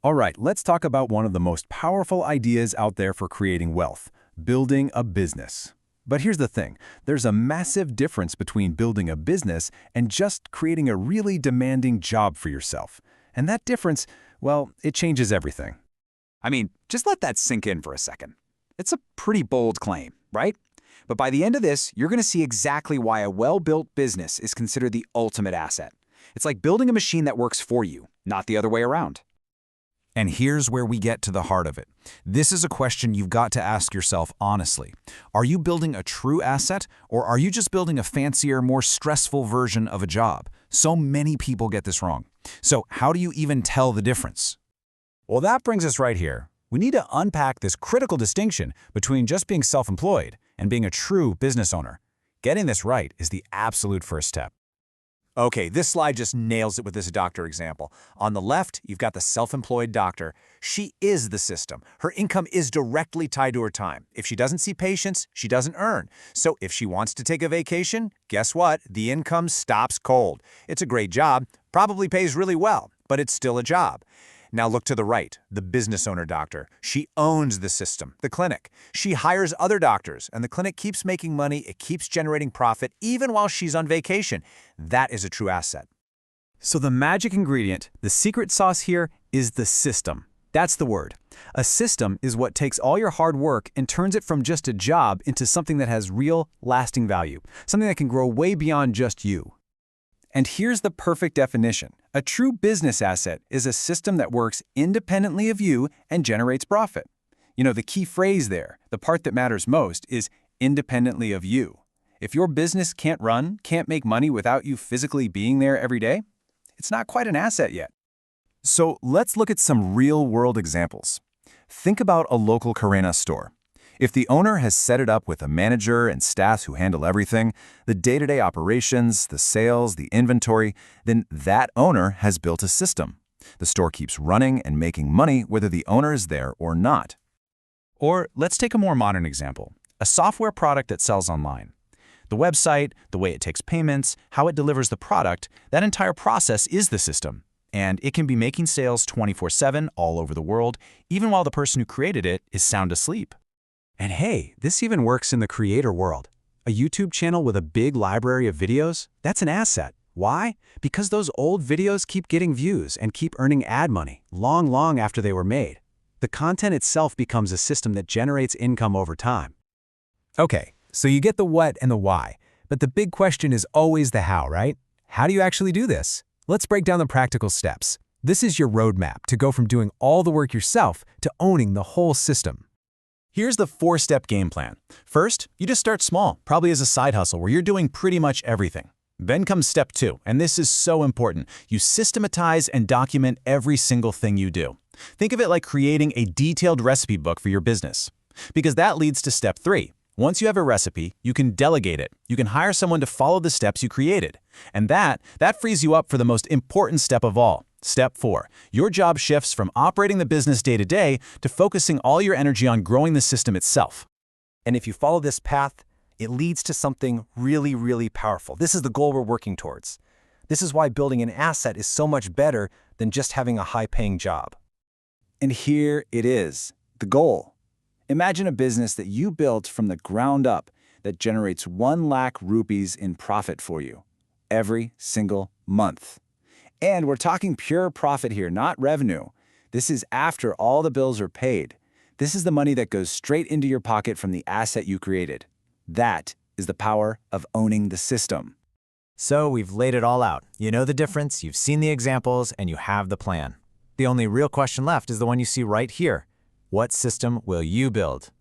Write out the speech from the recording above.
All right, let's talk about one of the most powerful ideas out there for creating wealth, building a business. But here's the thing, there's a massive difference between building a business and just creating a really demanding job for yourself. And that difference, well, it changes everything. I mean, just let that sink in for a second. It's a pretty bold claim, right? But by the end of this, you're going to see exactly why a well-built business is considered the ultimate asset. It's like building a machine that works for you, not the other way around. And here's where we get to the heart of it. This is a question you've got to ask yourself honestly. Are you building a true asset, or are you just building a fancier, more stressful version of a job? So many people get this wrong. So how do you even tell the difference? Well, that brings us right here. We need to unpack this critical distinction between just being self-employed and being a true business owner. Getting this right is the absolute first step. Okay, this slide just nails it with this doctor example. On the left, you've got the self-employed doctor. She is the system. Her income is directly tied to her time. If she doesn't see patients, she doesn't earn. So if she wants to take a vacation, guess what? The income stops cold. It's a great job, probably pays really well, but it's still a job. Now look to the right, the business owner doctor. She owns the system, the clinic. She hires other doctors, and the clinic keeps making money, it keeps generating profit, even while she's on vacation. That is a true asset. So the magic ingredient, the secret sauce here, is the system. That's the word. A system is what takes all your hard work and turns it from just a job into something that has real, lasting value, something that can grow way beyond just you. And here's the perfect definition. A true business asset is a system that works independently of you and generates profit. You know, the key phrase there, the part that matters most, is independently of you. If your business can't run, can't make money without you physically being there every day, it's not quite an asset yet. So let's look at some real-world examples. Think about a local Karena store. If the owner has set it up with a manager and staff who handle everything, the day-to-day operations, the sales, the inventory, then that owner has built a system. The store keeps running and making money whether the owner is there or not. Or let's take a more modern example, a software product that sells online. The website, the way it takes payments, how it delivers the product, that entire process is the system. And it can be making sales 24/7 all over the world, even while the person who created it is sound asleep. And hey, this even works in the creator world. A YouTube channel with a big library of videos, that's an asset. Why? Because those old videos keep getting views and keep earning ad money long after they were made. The content itself becomes a system that generates income over time. Okay, so you get the what and the why, but the big question is always the how, right? How do you actually do this? Let's break down the practical steps. This is your roadmap to go from doing all the work yourself to owning the whole system. Here's the 4-step game plan. First, you just start small, probably as a side hustle where you're doing pretty much everything. Then comes step 2, and this is so important. You systematize and document every single thing you do. Think of it like creating a detailed recipe book for your business. Because that leads to step 3. Once you have a recipe, you can delegate it. You can hire someone to follow the steps you created. And that frees you up for the most important step of all. Step 4. Your job shifts from operating the business day to day to focusing all your energy on growing the system itself. And if you follow this path, it leads to something really powerful. This is the goal we're working towards. This is why building an asset is so much better than just having a high-paying job. And here it is, the goal. Imagine a business that you built from the ground up that generates 1 lakh rupees in profit for you every single month. And we're talking pure profit here, not revenue. This is after all the bills are paid. This is the money that goes straight into your pocket from the asset you created. That is the power of owning the system. So we've laid it all out. You know the difference, you've seen the examples, and you have the plan. The only real question left is the one you see right here. What system will you build?